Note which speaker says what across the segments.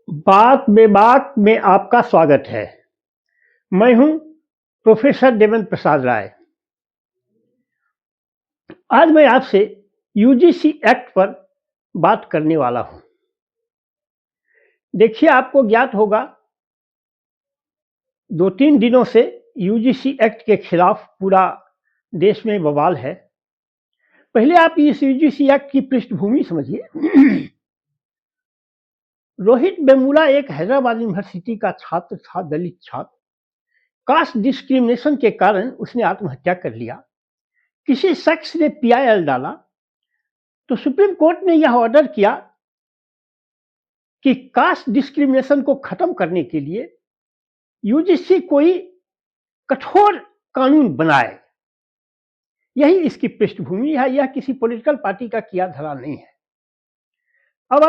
Speaker 1: बात बेबाक में आपका स्वागत है। मैं हूं प्रोफेसर देवेंद्र प्रसाद राय। आज मैं आपसे यूजीसी एक्ट पर बात करने वाला हूं। देखिए, आपको ज्ञात होगा 2-3 दिनों से यूजीसी एक्ट के खिलाफ पूरा देश में बवाल है। पहले आप इस यूजीसी एक्ट की पृष्ठभूमि समझिए। रोहित वेमुला एक हैदराबाद यूनिवर्सिटी का छात्र था, दलित छात्र। कास्ट डिस्क्रिमिनेशन के कारण उसने आत्महत्या कर लिया। किसी शख्स ने पीआईएल डाला तो सुप्रीम कोर्ट ने यह ऑर्डर किया कि कास्ट डिस्क्रिमिनेशन को खत्म करने के लिए यूजीसी कोई कठोर कानून बनाए। यही इसकी पृष्ठभूमि है। यह किसी पॉलिटिकल पार्टी का किया धरा नहीं है। अब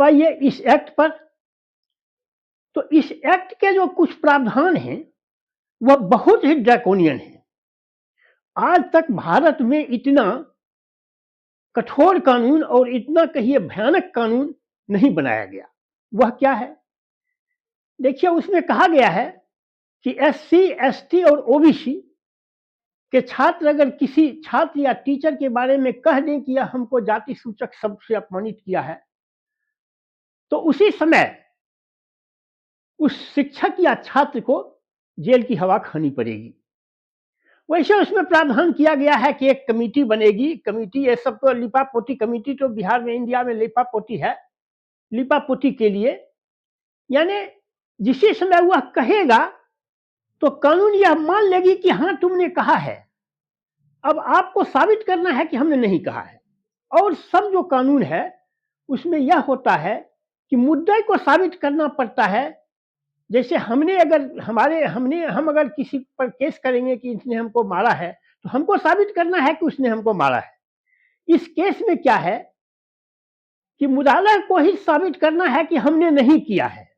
Speaker 1: आइए इस एक्ट पर। तो इस एक्ट के जो कुछ प्रावधान हैं वह बहुत ही ड्रैकोनियन है। आज तक भारत में इतना कठोर कानून और इतना कहिए भयानक कानून नहीं बनाया गया। वह क्या है? देखिए, उसमें कहा गया है कि एससी, एसटी और ओबीसी के छात्र अगर किसी छात्र या टीचर के बारे में कह दें कि यह हमको जाति सूचक शब्द से अपमानित किया है, तो उसी समय उस शिक्षक या छात्र को जेल की हवा खानी पड़ेगी। वैसे उसमें प्रावधान किया गया है कि एक कमेटी बनेगी। कमेटी, ये सब तो लिपापोती कमेटी तो बिहार में, इंडिया में लिपापोती है। लिपापोती के लिए यानी जिसी समय वह कहेगा तो कानून यह मान लेगी कि हाँ, तुमने कहा है। अब आपको साबित करना है कि हमने नहीं कहा है। और सब जो कानून है उसमें यह होता है कि मुद्दे को साबित करना पड़ता है। जैसे हम अगर किसी पर केस करेंगे कि इसने हमको मारा है, तो हमको साबित करना है कि उसने हमको मारा है। इस केस में क्या है कि मुद्दालय को ही साबित करना है कि हमने नहीं किया है।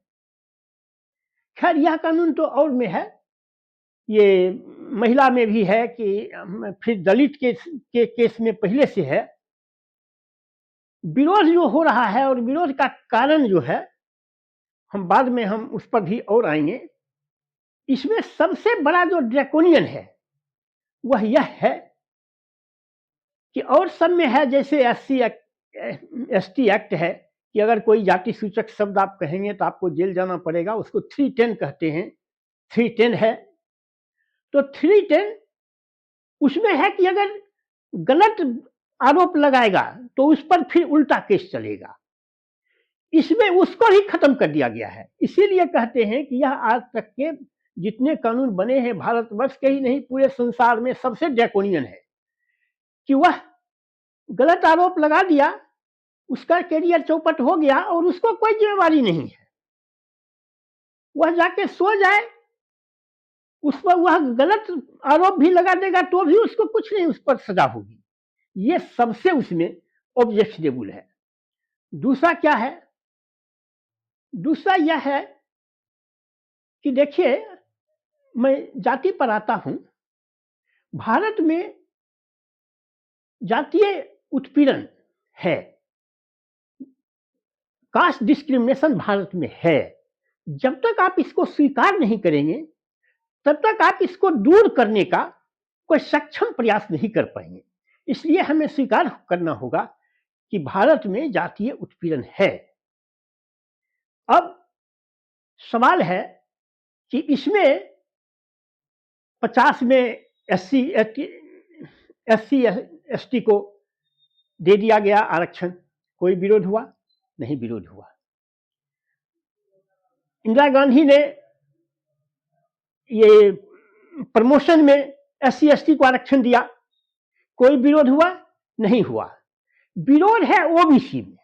Speaker 1: खैर, यह कानून तो और में है, ये महिला में भी है कि फिर दलित के केस में पहले से है। विरोध जो हो रहा है और विरोध का कारण जो है, हम बाद में उस पर भी और आएंगे। इसमें सबसे बड़ा जो ड्रैकोनियन है वह यह है कि और सब में है, जैसे एससी एक्ट, एसटी एक्ट है कि अगर कोई जाति सूचक शब्द आप कहेंगे तो आपको जेल जाना पड़ेगा। उसको 310 कहते हैं। 310 है। तो 310 उसमें है कि अगर गलत आरोप लगाएगा तो उस पर फिर उल्टा केस चलेगा। इसमें उसको ही खत्म कर दिया गया है। इसीलिए कहते हैं कि यह आज तक के जितने कानून बने हैं भारतवर्ष के ही नहीं, पूरे संसार में सबसे ड्रैकोनियन है। कि वह गलत आरोप लगा दिया, उसका कैरियर चौपट हो गया और उसको कोई जिम्मेवारी नहीं है। वह जाके सो जाए, उस पर वह गलत आरोप भी लगा देगा तो भी उसको कुछ नहीं, उस पर सजा होगी। ये सबसे उसमें ऑब्जेक्शनेबल है। दूसरा क्या है? दूसरा यह है कि देखिए, मैं जाति पर आता हूं। भारत में जातीय उत्पीड़न है, कास्ट डिस्क्रिमिनेशन भारत में है। जब तक आप इसको स्वीकार नहीं करेंगे तब तक आप इसको दूर करने का कोई सक्षम प्रयास नहीं कर पाएंगे। इसलिए हमें स्वीकार करना होगा कि भारत में जातीय उत्पीड़न है। अब सवाल है कि इसमें 50 में एससी एसटी को दे दिया गया आरक्षण। कोई विरोध हुआ? नहीं विरोध हुआ। इंदिरा गांधी ने ये प्रमोशन में एससी एसटी को आरक्षण दिया। कोई विरोध हुआ? नहीं हुआ। विरोध है ओबीसी में।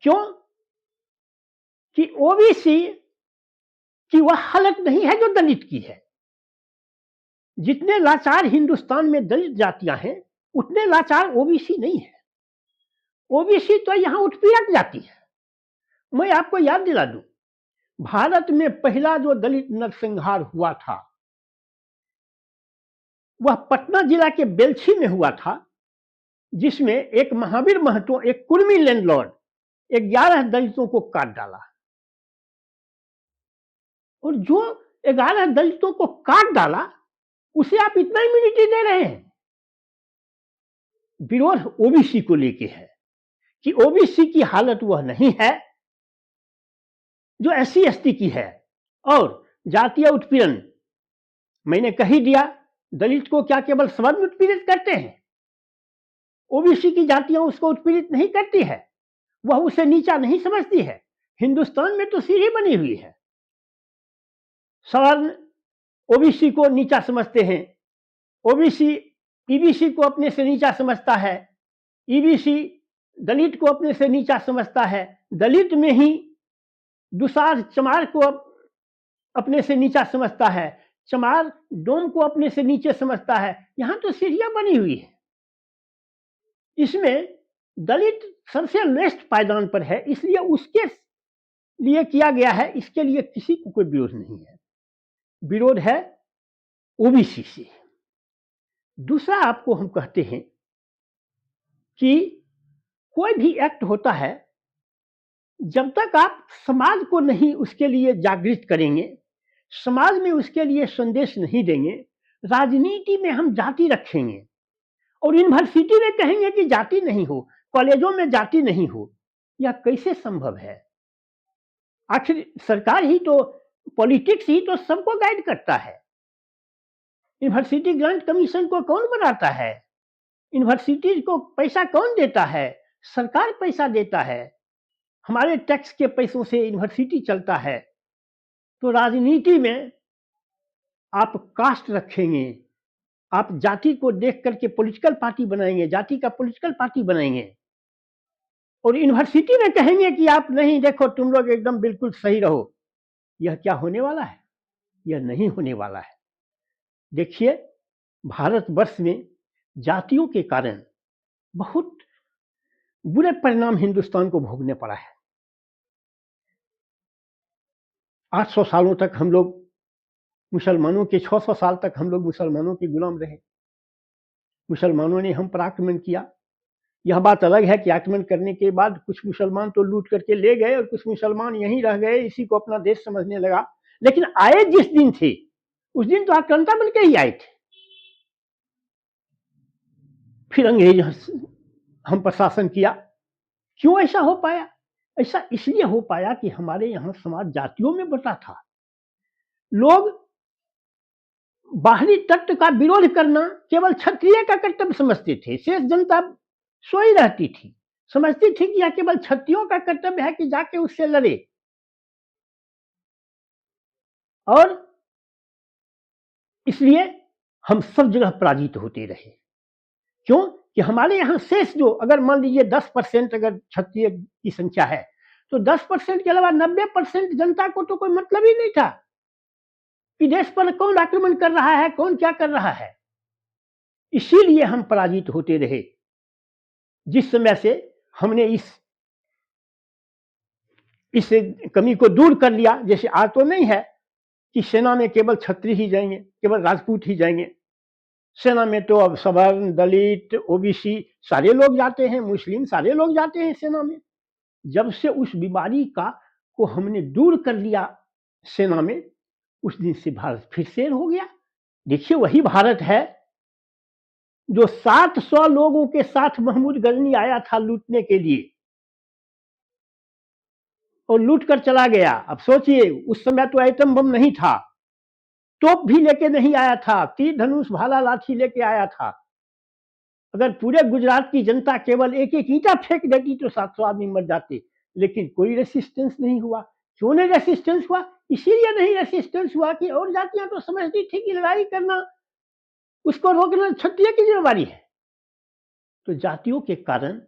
Speaker 1: क्यों? कि ओबीसी की वह हालत नहीं है जो दलित की है। जितने लाचार हिंदुस्तान में दलित जातियां हैं उतने लाचार ओबीसी नहीं है। ओबीसी तो यहां उत्पीड़क जाति है। मैं आपको याद दिला दूं, भारत में पहला जो दलित नरसंहार हुआ था वह पटना जिला के बेलछी में हुआ था। जिसमें एक महावीर महतो, एक कुर्मी लैंडलॉर्ड 11 दलितों को काट डाला। और जो 11 दलितों को काट डाला उसे आप इतना इम्यूनिटी दे रहे हैं। विरोध ओबीसी को लेके है कि ओबीसी की हालत वह नहीं है जो एससी एसटी की है। और जातीय उत्पीड़न मैंने कही दिया, दलित को क्या केवल सवर्ण उत्पीड़ित करते हैं? ओबीसी की जातियां उसको उत्पीड़ित नहीं करती है, वह उसे नीचा नहीं समझती है। हिंदुस्तान में तो सीढ़ी बनी हुई है। सवर्ण ओबीसी को नीचा समझते हैं, ओबीसी ईबीसी को अपने से नीचा समझता है, ईबीसी दलित को अपने से नीचा समझता है, दलित में ही दुसाध चमार को अपने से नीचा समझता है, चमार डोम को अपने से नीचे समझता है। यहां तो सीढ़ियां बनी हुई है। इसमें दलित सबसे लोएस्ट पायदान पर है, इसलिए उसके लिए किया गया है। इसके लिए किसी को कोई विरोध नहीं है। विरोध है ओबीसी से। दूसरा आपको हम कहते हैं कि कोई भी एक्ट होता है, जब तक आप समाज को नहीं उसके लिए जागृत करेंगे, समाज में उसके लिए संदेश नहीं देंगे, राजनीति में हम जाति रखेंगे और यूनिवर्सिटी में कहेंगे कि जाति नहीं हो, कॉलेजों में जाति नहीं हो, यह कैसे संभव है? आखिर सरकार ही तो, पॉलिटिक्स ही तो सबको गाइड करता है। यूनिवर्सिटी ग्रांट कमीशन को कौन बनाता है? यूनिवर्सिटी को पैसा कौन देता है? सरकार पैसा देता है। हमारे टैक्स के पैसों से यूनिवर्सिटी चलता है। तो राजनीति में आप कास्ट रखेंगे, आप जाति को देख करके पॉलिटिकल पार्टी बनाएंगे, जाति का पॉलिटिकल पार्टी बनाएंगे और यूनिवर्सिटी में कहेंगे कि आप नहीं, देखो तुम लोग एकदम बिल्कुल सही रहो। यह क्या होने वाला है? यह नहीं होने वाला है। देखिए, भारतवर्ष में जातियों के कारण बहुत बुरे परिणाम हिंदुस्तान को भोगने पड़ा है। 800 सालों तक हम लोग मुसलमानों के, 600 साल तक हम लोग मुसलमानों के गुलाम रहे। मुसलमानों ने हम पर आक्रमण किया। यह बात अलग है कि आक्रमण करने के बाद कुछ मुसलमान तो लूट करके ले गए और कुछ मुसलमान यहीं रह गए, इसी को अपना देश समझने लगा। लेकिन आए जिस दिन थे, उस दिन तो आक्रांता बन के ही आए थे। फिर अंग्रेज हम पर शासन किया। क्यों ऐसा हो पाया? ऐसा इसलिए हो पाया कि हमारे यहाँ समाज जातियों में बटा था। लोग बाहरी तत्व का विरोध करना केवल क्षत्रिय का कर्तव्य समझते थे। शेष जनता सोई रहती थी, समझती थी कि यह केवल क्षत्रियों का कर्तव्य है कि जाके उससे लड़े। और इसलिए हम सब जगह पराजित होते रहे। क्यों? कि हमारे यहाँ शेष जो, अगर मान लीजिए 10% अगर क्षत्रिय की संख्या है, तो 10% के अलावा 90% जनता को तो कोई मतलब ही नहीं था कि देश पर कौन आक्रमण कर रहा है, कौन क्या कर रहा है। इसीलिए हम पराजित होते रहे। जिस समय से हमने इस कमी को दूर कर लिया, जैसे आज तो नहीं है कि सेना में केवल क्षत्रिय ही जाएंगे, केवल राजपूत ही जाएंगे। सेना में तो अब सवर्ण, दलित, ओबीसी सारे लोग जाते हैं, मुस्लिम सारे लोग जाते हैं सेना में। जब से उस बीमारी को हमने दूर कर लिया सेना में, उस दिन से भारत फिर शेर हो गया। देखिए, वही भारत है जो 700 लोगों के साथ महमूद गजनी आया था लूटने के लिए और लूट कर चला गया। अब सोचिए, उस समय तो एटम बम नहीं था, तोप भी लेके नहीं आया था, तीर धनुष भाला लाठी लेके आया था। अगर पूरे गुजरात की जनता केवल एक एक ईंटा फेंक देती तो 700 आदमी मर जाते, लेकिन कोई रेसिस्टेंस नहीं हुआ। क्यों नहीं रेसिस्टेंस हुआ? इसीलिए नहीं रेसिस्टेंस हुआ कि और जातियां तो समझती थी कि लड़ाई करना, उसको रोकना क्षत्रिय की जिम्मेदारी है। तो जातियों के कारण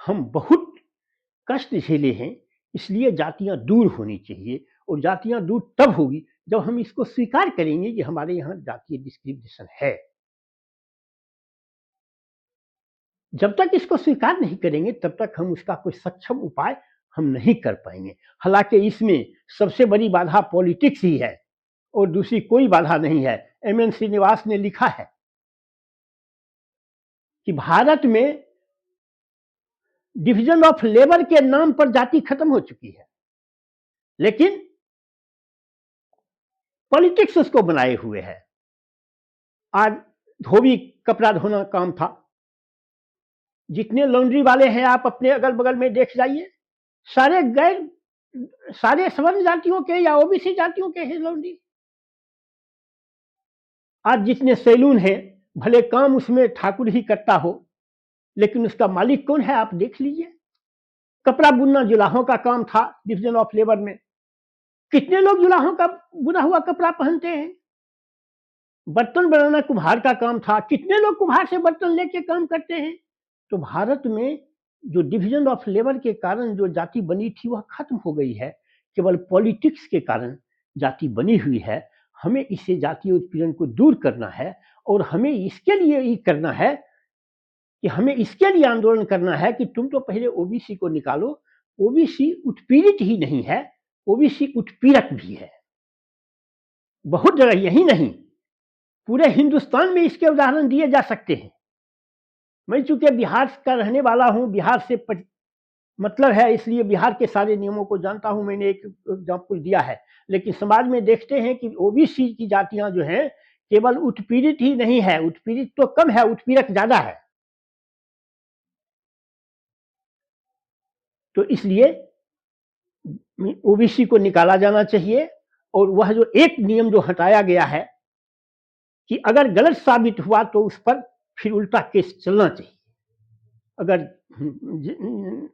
Speaker 1: हम बहुत कष्ट झेले हैं। इसलिए जातियां दूर होनी चाहिए, और जातियां दूर तब होगी जब हम इसको स्वीकार करेंगे कि हमारे यहाँ जातीय डिस्क्रिमिनेशन है। जब तक इसको स्वीकार नहीं करेंगे तब तक हम उसका कोई सक्षम उपाय हम नहीं कर पाएंगे। हालांकि इसमें सबसे बड़ी बाधा पॉलिटिक्स ही है और दूसरी कोई बाधा नहीं है। एम.एन. श्रीनिवास ने लिखा है कि भारत में डिवीजन ऑफ लेबर के नाम पर जाति खत्म हो चुकी है, लेकिन पॉलिटिक्स उसको बनाए हुए है। आज धोबी कपड़ा धोना काम था, जितने लॉन्ड्री वाले हैं आप अपने अगल बगल में देख जाइए, सारे सवर्ण जातियों के या ओबीसी जातियों के हैं लॉन्ड्री। आज जितने सैलून हैं, भले काम उसमें ठाकुर ही करता हो, लेकिन उसका मालिक कौन है आप देख लीजिए। कपड़ा बुनना जुलाहों का काम था डिवीजन ऑफ लेबर में, कितने लोग जुलाहों का बुना हुआ कपड़ा पहनते हैं। बर्तन बनाना कुम्हार का काम था, कितने लोग कुम्हार से बर्तन लेके काम करते हैं। तो भारत में जो डिवीजन ऑफ लेबर के कारण जो जाति बनी थी वह खत्म हो गई है, केवल पॉलिटिक्स के कारण जाति बनी हुई है। हमें इससे जातीय उत्पीड़न को दूर करना है, और हमें इसके लिए ही करना है कि हमें इसके लिए आंदोलन करना है कि तुम तो पहले ओबीसी को निकालो। ओबीसी उत्पीड़ित ही नहीं है, ओबीसी उत्पीड़क भी है। बहुत जगह, यही नहीं पूरे हिंदुस्तान में इसके उदाहरण दिए जा सकते हैं। मैं चूंकि बिहार का रहने वाला हूं, बिहार से मतलब है, इसलिए बिहार के सारे नियमों को जानता हूं। मैंने एक एग्जाम्पल दिया है, लेकिन समाज में देखते हैं कि ओबीसी की जातियां जो हैं केवल उत्पीड़ित ही नहीं है, उत्पीड़ित तो कम है, उत्पीड़क ज्यादा है। तो इसलिए ओबीसी को निकाला जाना चाहिए, और वह जो एक नियम जो हटाया गया है कि अगर गलत साबित हुआ तो उस पर फिर उल्टा केस चलना चाहिए।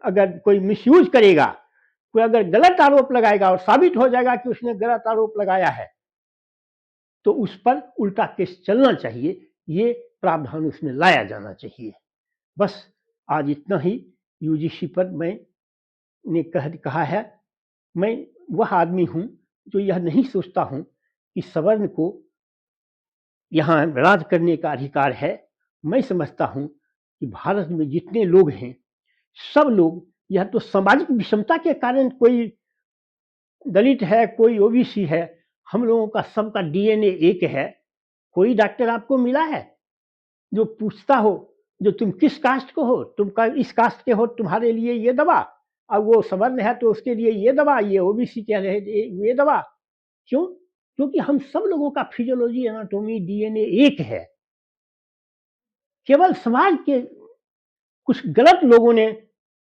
Speaker 1: अगर कोई मिसयूज करेगा, कोई अगर गलत आरोप लगाएगा और साबित हो जाएगा कि उसने गलत आरोप लगाया है, तो उस पर उल्टा केस चलना चाहिए। ये प्रावधान उसमें लाया जाना चाहिए। बस आज इतना ही यूजीसी पर मैंने कहा है। मैं वह आदमी हूं जो यह नहीं सोचता हूं कि सवर्ण को यहाँ राज करने का अधिकार है। मैं समझता हूं कि भारत में जितने लोग हैं, सब लोग, यह तो सामाजिक विषमता के कारण, कोई दलित है, कोई ओबीसी है, हम लोगों का सबका डीएनए एक है। कोई डॉक्टर आपको मिला है जो पूछता हो जो तुम किस कास्ट को हो, तुम इस कास्ट के हो, तुम्हारे लिए ये दवा, अब वो सवर्ण है तो उसके लिए ये दवा, ये ओबीसी के रहे ये दवा। क्यों? क्योंकि हम सब लोगों का फिजियोलॉजी, एनाटॉमी, डीएनए एक है। केवल समाज के कुछ गलत लोगों ने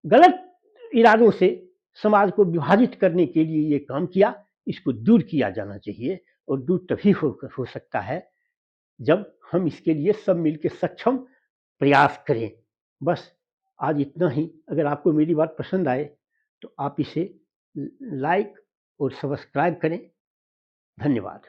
Speaker 1: गलत इरादों से समाज को विभाजित करने के लिए ये काम किया। इसको दूर किया जाना चाहिए, और दूर तभी हो सकता है जब हम इसके लिए सब मिलकर सक्षम प्रयास करें। बस आज इतना ही। अगर आपको मेरी बात पसंद आए तो आप इसे लाइक और सब्सक्राइब करें। धन्यवाद।